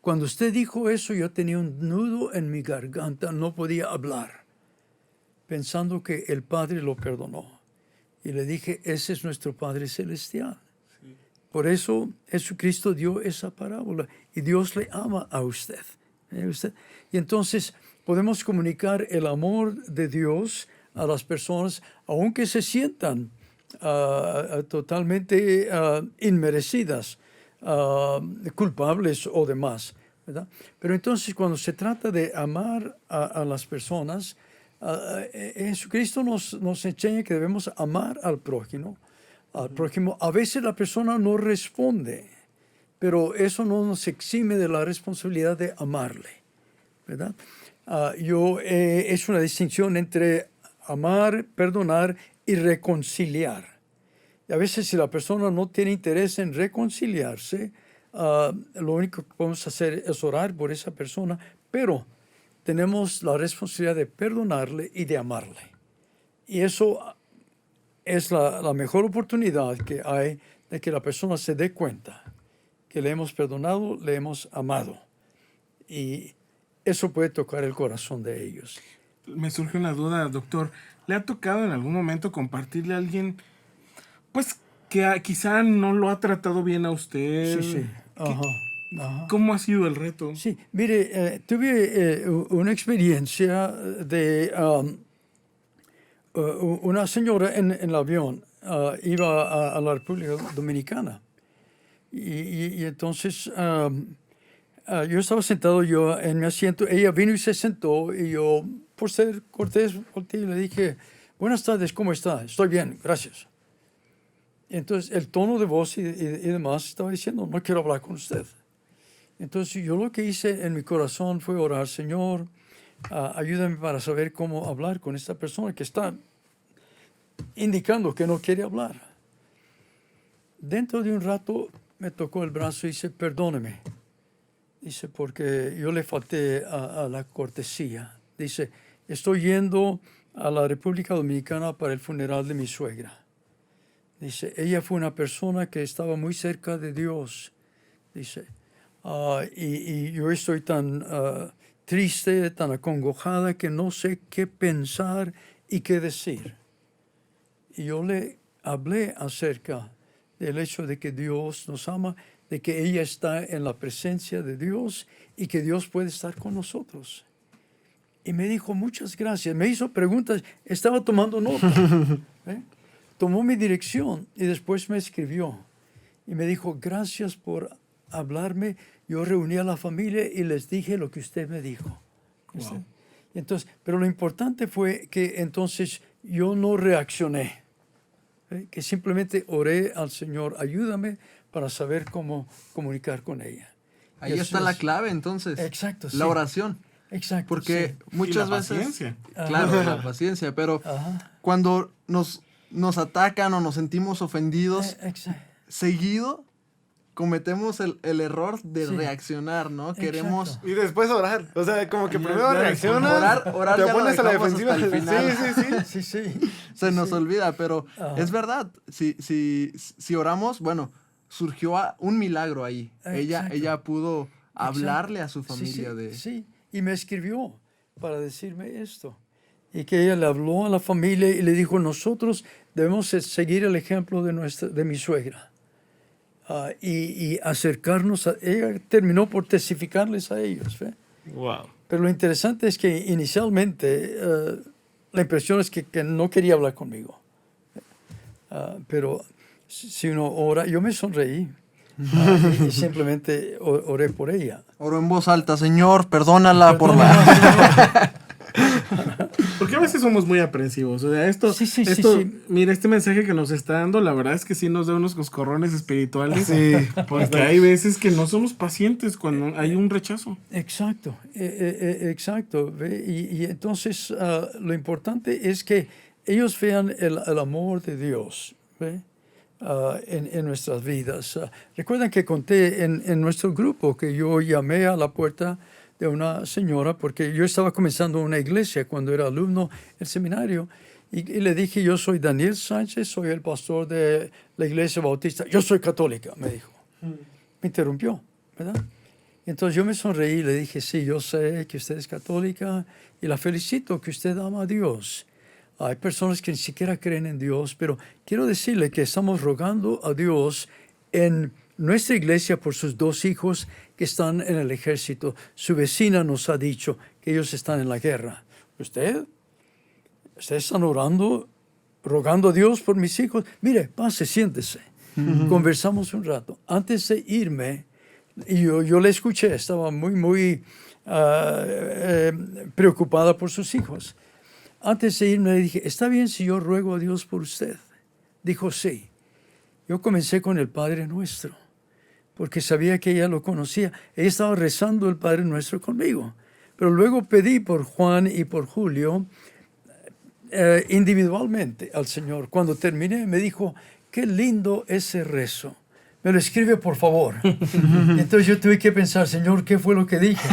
Cuando usted dijo eso, yo tenía un nudo en mi garganta, no podía hablar, pensando que el Padre lo perdonó. Y le dije, ese es nuestro Padre Celestial. Sí. Por eso Jesucristo dio esa parábola y Dios le ama a usted. ¿Usted? Y entonces podemos comunicar el amor de Dios a las personas, aunque se sientan totalmente inmerecidas, culpables o demás, ¿verdad? Pero entonces cuando se trata de amar a las personas, Jesucristo nos enseña que debemos amar al prójimo. A veces la persona no responde, pero eso no nos exime de la responsabilidad de amarle, ¿verdad? Es una distinción entre amar, perdonar y reconciliar. Y a veces si la persona no tiene interés en reconciliarse, lo único que podemos hacer es orar por esa persona, pero tenemos la responsabilidad de perdonarle y de amarle. Y eso es la mejor oportunidad que hay de que la persona se dé cuenta que le hemos perdonado, le hemos amado. Y eso puede tocar el corazón de ellos. Me surge una duda, doctor. ¿Le ha tocado en algún momento compartirle a alguien, pues, que quizá no lo ha tratado bien a usted? Sí, sí. Ajá. ¿Cómo ha sido el reto? Sí, mire, tuve una experiencia de una señora en el avión, iba a la República Dominicana. Y entonces yo estaba sentado en mi asiento, ella vino y se sentó y yo, por ser cortés, volteé y le dije, buenas tardes, ¿cómo está? Estoy bien, gracias. Y entonces el tono de voz y demás estaba diciendo, no quiero hablar con usted. Entonces yo lo que hice en mi corazón fue orar, Señor, ayúdame para saber cómo hablar con esta persona que está indicando que no quiere hablar. Dentro de un rato me tocó el brazo y dice, perdóneme. Dice, porque yo le falté a la cortesía. Dice, estoy yendo a la República Dominicana para el funeral de mi suegra. Dice, ella fue una persona que estaba muy cerca de Dios. Dice, y yo estoy tan triste, tan acongojada que no sé qué pensar y qué decir. Y yo le hablé acerca del hecho de que Dios nos ama, de que ella está en la presencia de Dios y que Dios puede estar con nosotros. Y me dijo, muchas gracias. Me hizo preguntas, estaba tomando nota. Tomó mi dirección y después me escribió. Y me dijo, gracias por hablarme. Yo reuní a la familia y les dije lo que usted me dijo. Wow. Entonces, pero lo importante fue que entonces yo no reaccioné. Que simplemente oré al Señor, ayúdame para saber cómo comunicar con ella. Ahí está la clave, entonces. Exacto, sí. La oración. Exacto. Porque sí. muchas Y la veces... paciencia. Claro, la paciencia, pero cuando nos atacan o nos sentimos ofendidos, seguido cometemos el error de reaccionar, ¿no? Exacto. Queremos... Y después orar. O sea, como que primero ya reaccionas, orar te ya lo pones a la dejamos defensiva. hasta el final. Sí. Se nos olvida, pero es verdad. Si oramos, bueno, surgió un milagro ahí. Ella pudo hablarle a su familia de... Sí, y me escribió para decirme esto. Y que ella le habló a la familia y le dijo, nosotros debemos seguir el ejemplo de mi suegra. Y acercarnos a... Ella terminó por testificarles a ellos. Wow. Pero lo interesante es que inicialmente la impresión es que no quería hablar conmigo. Pero si uno ora, yo me sonreí y simplemente oré por ella. Oró en voz alta, Señor, perdónala por la... Porque a veces somos muy aprensivos. O sea, Sí. Mira, este mensaje que nos está dando, la verdad es que sí nos da unos coscorrones espirituales. Sí. Porque hay veces que no somos pacientes cuando hay un rechazo. Exacto, exacto. ¿Ve? Y entonces lo importante es que ellos vean el amor de Dios, ¿ve? En nuestras vidas. Recuerdan que conté en nuestro grupo que yo llamé a la puerta de una señora, porque yo estaba comenzando una iglesia cuando era alumno del seminario, y le dije, yo soy Daniel Sánchez, soy el pastor de la iglesia bautista, yo soy católica, me dijo. Me interrumpió, ¿verdad? Entonces yo me sonreí y le dije, sí, yo sé que usted es católica y la felicito que usted ama a Dios. Hay personas que ni siquiera creen en Dios, pero quiero decirle que estamos rogando a Dios en nuestra iglesia por sus 2 hijos que están en el ejército. Su vecina nos ha dicho que ellos están en la guerra. ¿Ustedes están orando, rogando a Dios por mis hijos? Mire, pase, siéntese. Conversamos un rato. Antes de irme, y yo le escuché, estaba muy preocupada por sus hijos. Antes de irme le dije, ¿está bien si yo ruego a Dios por usted? Dijo, sí. Yo comencé con el Padre Nuestro, porque sabía que ella lo conocía. Ella estaba rezando el Padre Nuestro conmigo. Pero luego pedí por Juan y por Julio individualmente al Señor. Cuando terminé me dijo, qué lindo ese rezo. Me lo escribe, por favor. Y entonces yo tuve que pensar, Señor, ¿qué fue lo que dije?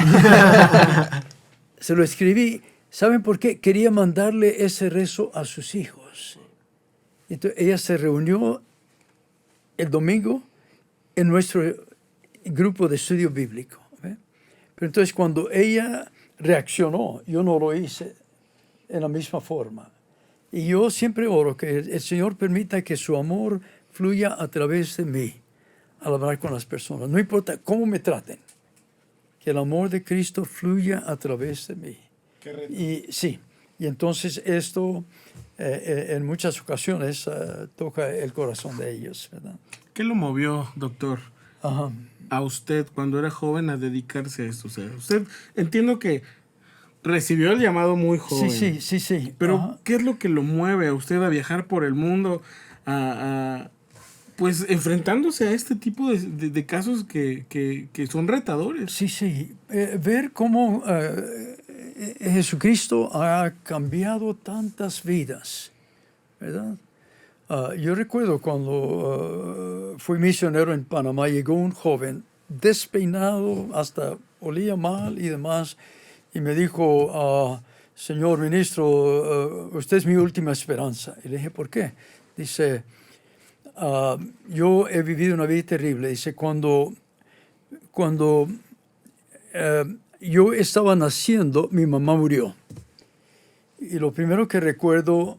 Se lo escribí. ¿Saben por qué? Quería mandarle ese rezo a sus hijos. Entonces ella se reunió el domingo en nuestro grupo de estudio bíblico. Pero entonces cuando ella reaccionó, yo no lo hice en la misma forma. Y yo siempre oro que el Señor permita que su amor fluya a través de mí al hablar con las personas. No importa cómo me traten, que el amor de Cristo fluya a través de mí. Y sí, y entonces esto en muchas ocasiones toca el corazón de ellos, ¿verdad? ¿Qué lo movió, doctor, a usted cuando era joven a dedicarse a esto? O sea, usted entiendo que recibió el llamado muy joven. Sí. Pero ¿qué es lo que lo mueve a usted a viajar por el mundo, pues enfrentándose a este tipo de casos que son retadores? Sí. Ver cómo Jesucristo ha cambiado tantas vidas, ¿verdad? Yo recuerdo cuando fui misionero en Panamá, llegó un joven despeinado, hasta olía mal y demás, y me dijo, señor ministro, usted es mi última esperanza. Y le dije, ¿por qué? Dice, yo he vivido una vida terrible. Dice, cuando cuando yo estaba naciendo, mi mamá murió. Y lo primero que recuerdo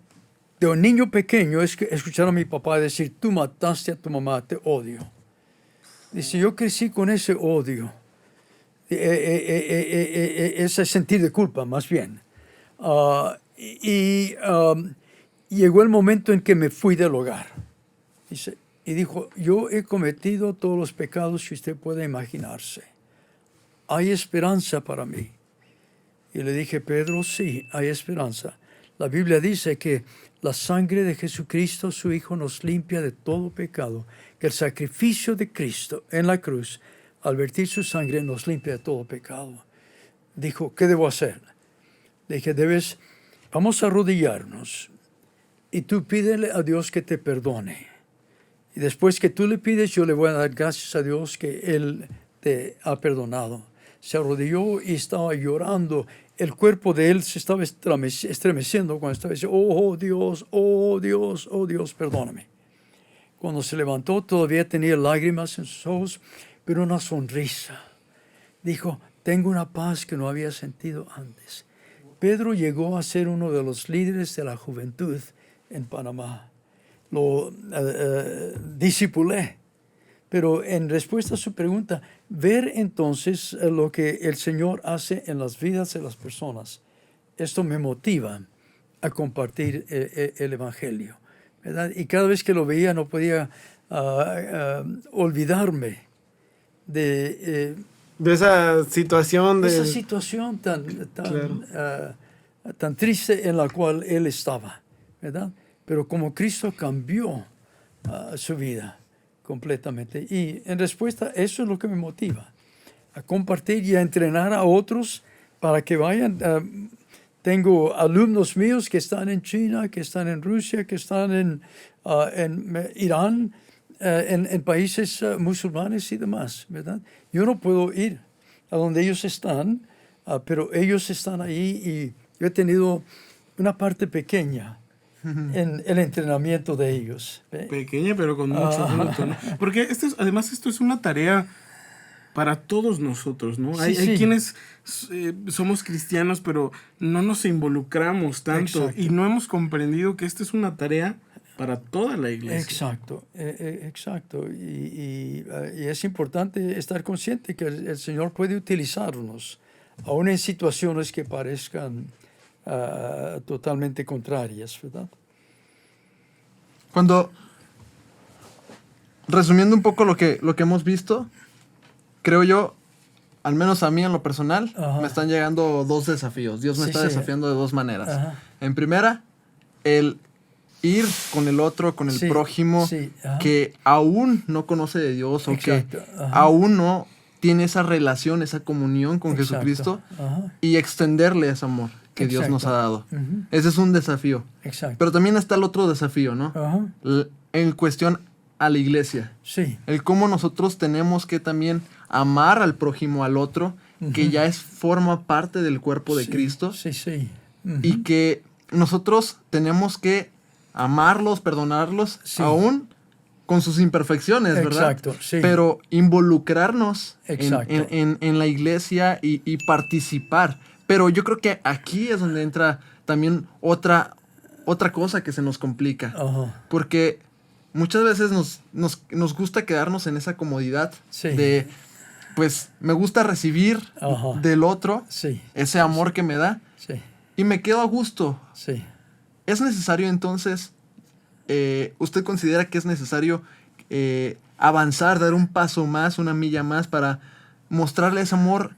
de un niño pequeño es que escuchar a mi papá decir, tú mataste a tu mamá, te odio. Dice, yo crecí con ese odio, ese sentir de culpa, más bien. Llegó el momento en que me fui del hogar. Dice, y dijo, yo he cometido todos los pecados que usted puede imaginarse. ¿Hay esperanza para mí? Y le dije, Pedro, sí, hay esperanza. La Biblia dice que la sangre de Jesucristo, su Hijo, nos limpia de todo pecado. Que el sacrificio de Cristo en la cruz, al vertir su sangre, nos limpia de todo pecado. Dijo, ¿qué debo hacer? Le dije, vamos a arrodillarnos y tú pídele a Dios que te perdone. Y después que tú le pides, yo le voy a dar gracias a Dios que Él te ha perdonado. Se arrodilló y estaba llorando. El cuerpo de él se estaba estremeciendo cuando estaba diciendo, oh Dios, oh Dios, oh Dios, perdóname. Cuando se levantó todavía tenía lágrimas en sus ojos, pero una sonrisa. Dijo, tengo una paz que no había sentido antes. Pedro llegó a ser uno de los líderes de la juventud en Panamá. Lo discipulé. Pero en respuesta a su pregunta, ver entonces lo que el Señor hace en las vidas de las personas, esto me motiva a compartir el Evangelio, ¿verdad? Y cada vez que lo veía no podía olvidarme de esa situación. Esa situación tan triste en la cual él estaba, ¿verdad? Pero como Cristo cambió su vida completamente. Y en respuesta, eso es lo que me motiva, a compartir y a entrenar a otros para que vayan. Tengo alumnos míos que están en China, que están en Rusia, que están en Irán, en países musulmanes y demás, ¿verdad? Yo no puedo ir a donde ellos están, pero ellos están ahí y yo he tenido una parte pequeña en el entrenamiento de ellos. Pequeña, pero con mucho fruto, ¿no? Porque además esto es una tarea para todos nosotros, ¿no? Hay quienes somos cristianos, pero no nos involucramos tanto. Exacto. Y no hemos comprendido que esta es una tarea para toda la iglesia. Exacto, exacto. Y es importante estar consciente que el Señor puede utilizarnos, aun en situaciones que parezcan totalmente contrarias, ¿verdad? Resumiendo un poco lo que hemos visto, creo yo, al menos a mí en lo personal, me están llegando dos desafíos. Dios me está desafiando de dos maneras. Ajá. En primera, el ir con el otro, con el prójimo, que aún no conoce de Dios o que aún no tiene esa relación, esa comunión con Jesucristo, y extenderle ese amor que Dios nos ha dado. Ese es un desafío. Pero también está el otro desafío, ¿no? En cuestión a la iglesia. El cómo nosotros tenemos que también amar al prójimo, al otro, que ya forma parte del cuerpo de Cristo. Y que nosotros tenemos que amarlos, perdonarlos, aún con sus imperfecciones, ¿verdad? Pero involucrarnos en la iglesia y participar. Pero yo creo que aquí es donde entra también otra cosa que se nos complica. Porque muchas veces nos gusta quedarnos en esa comodidad de, pues, me gusta recibir del otro ese amor que me da y me quedo a gusto. ¿Es necesario entonces, usted considera que es necesario avanzar, dar un paso más, una milla más para mostrarle ese amor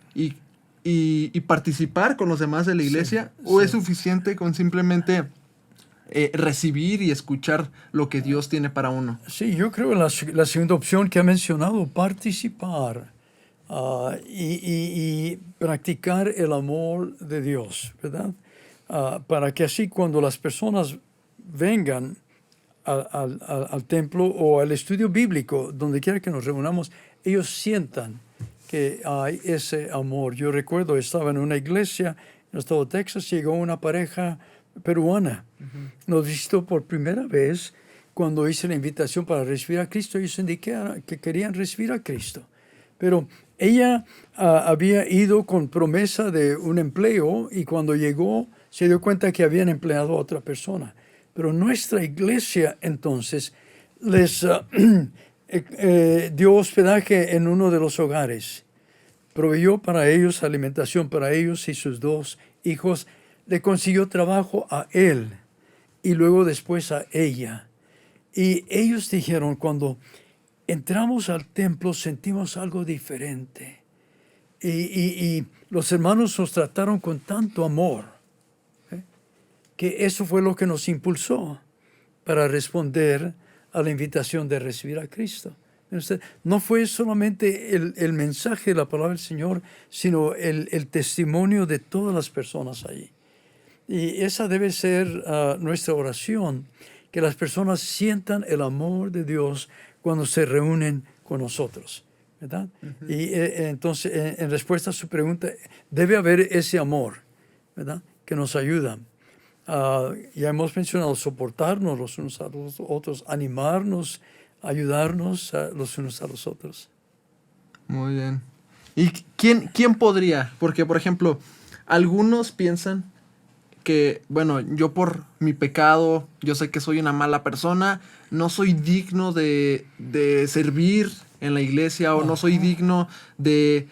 y participar con los demás de la iglesia? ¿O es suficiente con simplemente recibir y escuchar lo que Dios tiene para uno? Sí, yo creo la segunda opción que ha mencionado, participar y practicar el amor de Dios, ¿verdad? Para que así cuando las personas vengan al templo o al estudio bíblico, donde quiera que nos reunamos, ellos sientan que hay ese amor. Yo recuerdo, estaba en una iglesia en el estado de Texas, llegó una pareja peruana. Nos visitó por primera vez cuando hice la invitación para recibir a Cristo. Ellos indicaron que querían recibir a Cristo. Pero ella había ido con promesa de un empleo y cuando llegó se dio cuenta que habían empleado a otra persona. Pero nuestra iglesia entonces les dio hospedaje en uno de los hogares. Proveyó para ellos alimentación para ellos y sus 2 hijos. Le consiguió trabajo a él y luego después a ella. Y ellos dijeron, cuando entramos al templo sentimos algo diferente. Y los hermanos nos trataron con tanto amor, que eso fue lo que nos impulsó para responder a la invitación de recibir a Cristo. No fue solamente el mensaje de la palabra del Señor, sino el testimonio de todas las personas allí. Y esa debe ser nuestra oración, que las personas sientan el amor de Dios cuando se reúnen con nosotros, ¿verdad? Uh-huh. Y entonces, en respuesta a su pregunta, debe haber ese amor, ¿verdad?, que nos ayuda. Ya hemos mencionado soportarnos los unos a los otros, animarnos, ayudarnos los unos a los otros. Muy bien. ¿Y quién podría? Porque, por ejemplo, algunos piensan que, bueno, yo por mi pecado, yo sé que soy una mala persona, no soy digno de servir en la iglesia o no soy digno de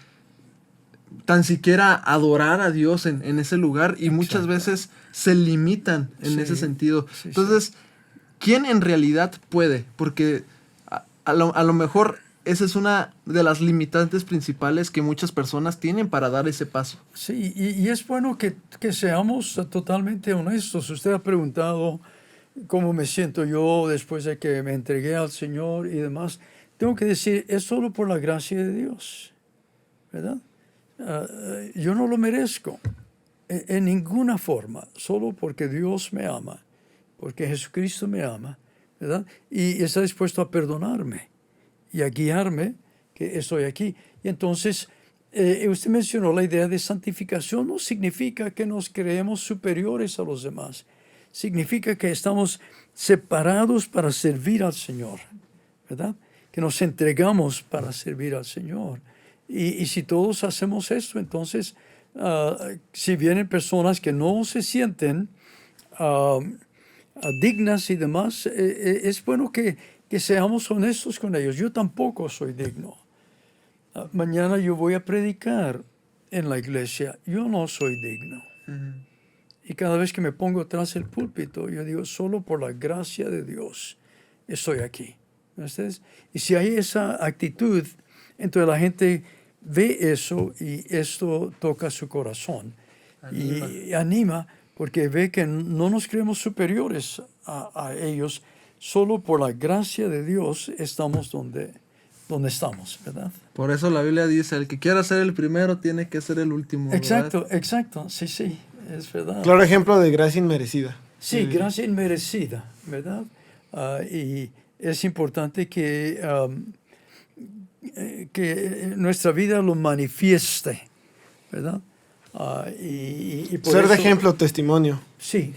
tan siquiera adorar a Dios en ese lugar y muchas veces se limitan en ese sentido. Entonces, ¿quién en realidad puede? Porque a lo mejor esa es una de las limitantes principales que muchas personas tienen para dar ese paso. Sí, y es bueno que seamos totalmente honestos. Usted ha preguntado cómo me siento yo después de que me entregué al Señor y demás. Tengo que decir, es solo por la gracia de Dios, ¿verdad? Yo no lo merezco en ninguna forma, solo porque Dios me ama, porque Jesucristo me ama, ¿verdad? Y está dispuesto a perdonarme y a guiarme, que estoy aquí. Y entonces, usted mencionó la idea de santificación. No significa que nos creemos superiores a los demás. Significa que estamos separados para servir al Señor, ¿verdad? Que nos entregamos para servir al Señor. Y si todos hacemos esto, entonces, si vienen personas que no se sienten dignas y demás, es bueno que seamos honestos con ellos. Yo tampoco soy digno. Mañana yo voy a predicar en la iglesia. Yo no soy digno. Uh-huh. Y cada vez que me pongo tras el púlpito, yo digo, solo por la gracia de Dios estoy aquí. ¿Ustedes? Y si hay esa actitud, entonces la gente ve eso y esto toca su corazón. Y anima porque ve que no nos creemos superiores a ellos. Solo por la gracia de Dios estamos donde estamos, ¿verdad? Por eso la Biblia dice, el que quiera ser el primero tiene que ser el último. Exacto, ¿verdad? Exacto, sí, es verdad. Claro ejemplo de gracia inmerecida. Sí, gracia inmerecida, ¿verdad? Y es importante que nuestra vida lo manifieste, ¿verdad? Y por ser eso, de ejemplo, testimonio. Sí.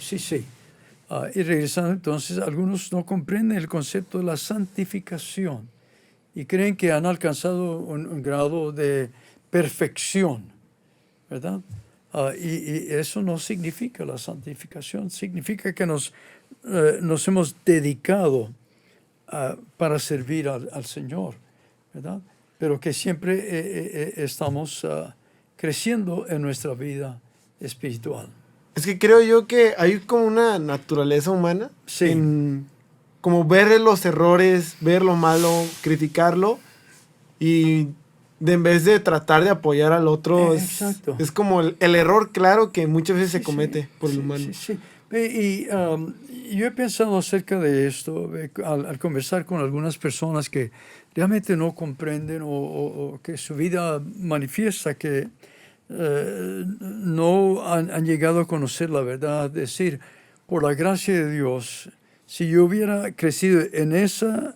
Y regresando entonces, algunos no comprenden el concepto de la santificación y creen que han alcanzado un grado de perfección, ¿verdad? Y eso no significa la santificación, significa que nos hemos dedicado para servir al Señor, ¿verdad? Pero que siempre estamos creciendo en nuestra vida espiritual. Es que creo yo que hay como una naturaleza humana en como ver los errores, ver lo malo, criticarlo y en vez de tratar de apoyar al otro es como el error claro que muchas veces se comete por el humano. Sí. Y yo he pensado acerca de esto al conversar con algunas personas que realmente no comprenden o que su vida manifiesta que no han llegado a conocer la verdad. Es decir, por la gracia de Dios, si yo hubiera crecido en ese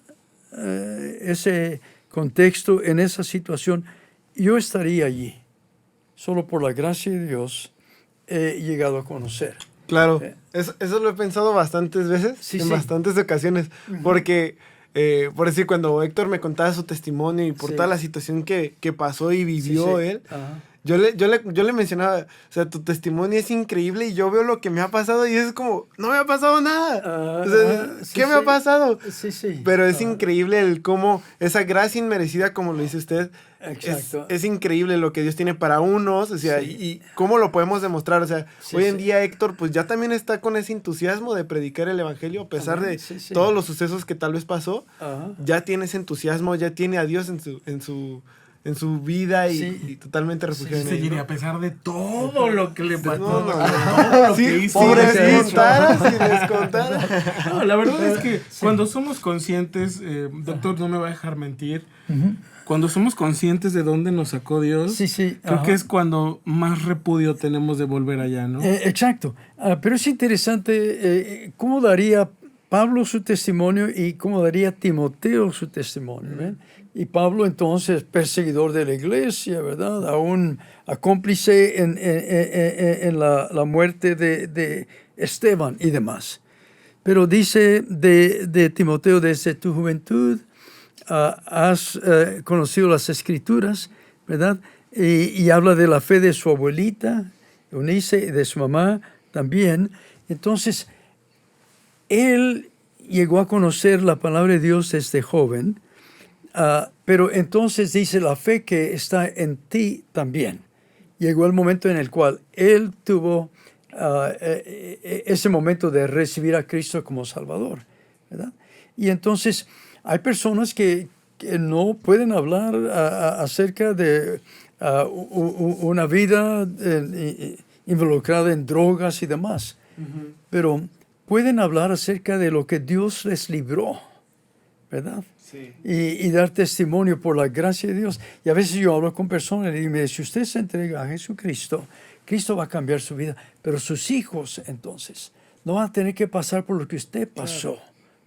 contexto, en esa situación, yo estaría allí. Solo por la gracia de Dios he llegado a conocer. Claro, eso lo he pensado bastantes veces, en bastantes ocasiones, porque por decir, cuando Héctor me contaba su testimonio y por Sí. toda la situación que pasó y vivió Sí, sí. él, Ajá. yo le mencionaba, o sea, tu testimonio es increíble y yo veo lo que me ha pasado y es como, no me ha pasado nada. O sea, Sí, ¿qué me ha sí. pasado? Sí, sí. Pero es increíble el cómo esa gracia inmerecida, como lo dice usted, Exacto. es increíble lo que Dios tiene para unos, o sea, Sí. y cómo lo podemos demostrar. O sea, Sí, hoy en sí. día Héctor pues ya también está con ese entusiasmo de predicar el evangelio a pesar Amén. de Sí, sí. todos los sucesos que tal vez pasó. Ajá. Ya tiene ese entusiasmo, ya tiene a Dios en su vida Sí. y totalmente refugiado en él, Seguiría ¿no? a pesar de todo lo que le pasó. No, no, no. Todo lo que Sí, hizo. si les Pobrecito. contara, si les contara. No, la verdad es que cuando somos conscientes, doctor, no me va a dejar mentir, cuando somos conscientes de dónde nos sacó Dios, Sí, sí. creo Ajá. que es cuando más repudio tenemos de volver allá, ¿no? Exacto. Pero es interesante cómo daría Pablo su testimonio y cómo daría Timoteo su testimonio. ¿ven? Y Pablo entonces, perseguidor de la iglesia, ¿verdad? Aún acómplice en la muerte de Esteban y demás. Pero dice de Timoteo, desde tu juventud has conocido las escrituras, ¿verdad? Y habla de la fe de su abuelita, Eunice, y de su mamá también. Entonces, él llegó a conocer la palabra de Dios desde joven, pero entonces dice la fe que está en ti también. Llegó el momento en el cual él tuvo ese momento de recibir a Cristo como Salvador, ¿verdad? Y entonces hay personas que no pueden hablar acerca de una vida involucrada en drogas y demás, pero pueden hablar acerca de lo que Dios les libró, ¿verdad? Sí. Y dar testimonio por la gracia de Dios. Y a veces yo hablo con personas y me dicen, si usted se entrega a Jesucristo, Cristo va a cambiar su vida, pero sus hijos entonces no van a tener que pasar por lo que usted pasó.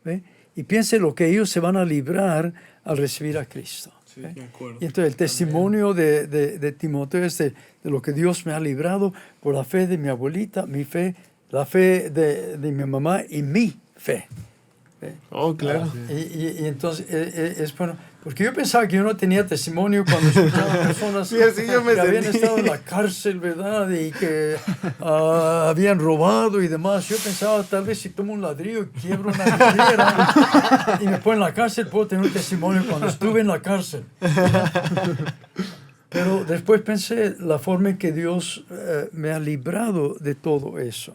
¿Ve? Y piense lo que ellos se van a librar al recibir a Cristo. Sí, ¿ve? de acuerdo. Y entonces el testimonio de Timoteo es de lo que Dios me ha librado por la fe de mi abuelita, mi fe, la fe de mi mamá y mi fe. Oh, claro. Y entonces es bueno, porque yo pensaba que yo no tenía testimonio cuando escuchaba personas Sí, así yo me que habían sentí. estado en la cárcel, ¿verdad? Y que habían robado y demás. Yo pensaba, tal vez si tomo un ladrillo y quiebro una vidriera y me pongo en la cárcel, puedo tener un testimonio cuando estuve en la cárcel. Pero después pensé la forma en que Dios me ha librado de todo eso,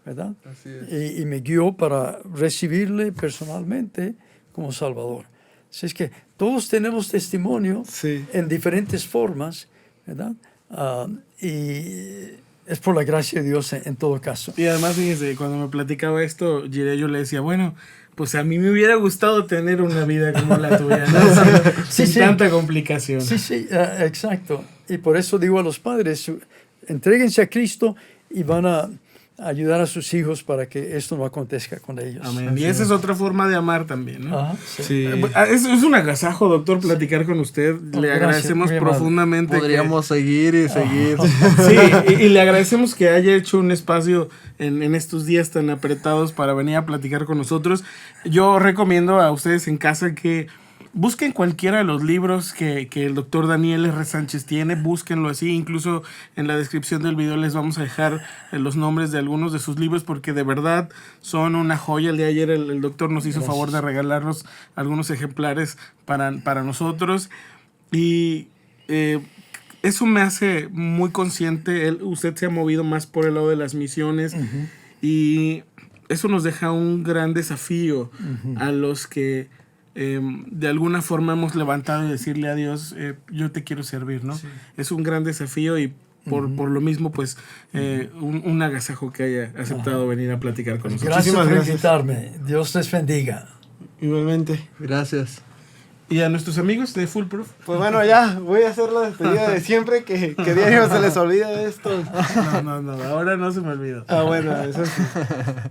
¿verdad? Así es. Y me guió para recibirle personalmente como Salvador. Así es que todos tenemos testimonio Sí. en diferentes formas, ¿verdad? Y es por la gracia de Dios en todo caso. Y además, fíjese, cuando me platicaba esto, yo le decía, bueno, pues a mí me hubiera gustado tener una vida como la tuya, ¿no? Sí, Sin sí. tanta complicación. Sí, sí, exacto. Y por eso digo a los padres, entréguense a Cristo y van a ayudar a sus hijos para que esto no acontezca con ellos. Amén. Y esa es otra forma de amar también, ¿no? Ajá, sí. Sí. Es un agasajo, doctor, platicar con usted. Le Gracias, agradecemos muy amable. profundamente. Podríamos seguir y seguir. Sí, y le agradecemos que haya hecho un espacio en estos días tan apretados para venir a platicar con nosotros. Yo recomiendo a ustedes en casa que busquen cualquiera de los libros que el doctor Daniel R. Sánchez tiene, búsquenlo así. Incluso en la descripción del video les vamos a dejar los nombres de algunos de sus libros porque de verdad son una joya. El día de ayer el doctor nos hizo favor de regalarnos algunos ejemplares para nosotros. Y eso me hace muy consciente. Usted se ha movido más por el lado de las misiones y eso nos deja un gran desafío a los que de alguna forma hemos levantado y decirle a Dios, yo te quiero servir, ¿no? Sí. Es un gran desafío y por lo mismo, pues, un agasajo que haya aceptado venir a platicar con nosotros. Gracias por gracias. invitarme. Dios les bendiga. Igualmente. Gracias. Y a nuestros amigos de Full Proof. Pues bueno, ya voy a hacer la despedida de siempre, que diario se les olvida esto. No, ahora no se me olvida. Ah, bueno, eso sí.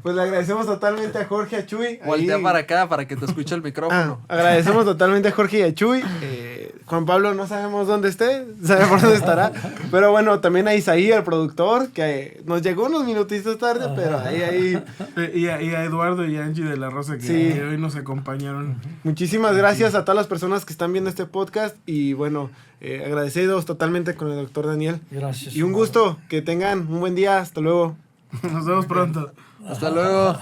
Pues le agradecemos totalmente a Jorge, a Chuy. Voltea Ahí- para acá para que te escuche el micrófono. Agradecemos totalmente a Jorge y a Chuy. Juan Pablo no sabemos dónde esté, sabe por dónde estará. Pero bueno, también a Isaí, el productor, que nos llegó unos minutitos tarde, pero ahí. Y a Eduardo y a Angie de la Rosa que hoy nos acompañaron. Muchísimas gracias a todas las personas que están viendo este podcast. Y bueno, agradecidos totalmente con el doctor Daniel. Gracias. Y un gusto, que tengan un buen día. Hasta luego. Nos vemos pronto. Hasta luego.